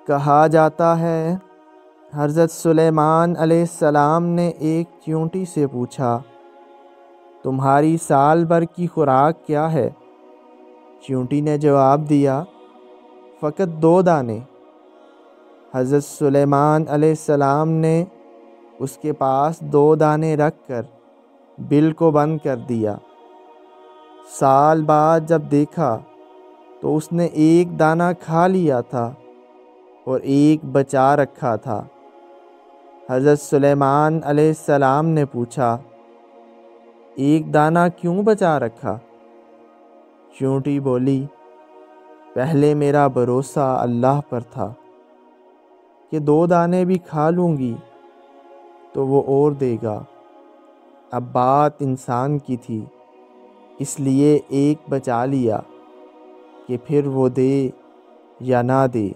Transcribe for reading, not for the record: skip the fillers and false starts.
کہا جاتا ہے حضرت سلیمان علیہ السلام نے ایک چیونٹی سے پوچھا، تمہاری سال بھر کی خوراک کیا ہے؟ چیونٹی نے جواب دیا، فقط 2 دانے۔ حضرت سلیمان علیہ السلام نے اس کے پاس 2 دانے رکھ کر بل کو بند کر دیا۔ سال بعد جب دیکھا تو اس نے 1 دانہ کھا لیا تھا اور 1 بچا رکھا تھا۔ حضرت سلیمان علیہ السلام نے پوچھا، 1 دانہ کیوں بچا رکھا؟ چیونٹی بولی، پہلے میرا بھروسہ اللہ پر تھا کہ 2 دانے بھی کھا لوں گی تو وہ اور دے گا۔ اب بات انسان کی تھی، اس لیے 1 بچا لیا کہ پھر وہ دے یا نہ دے۔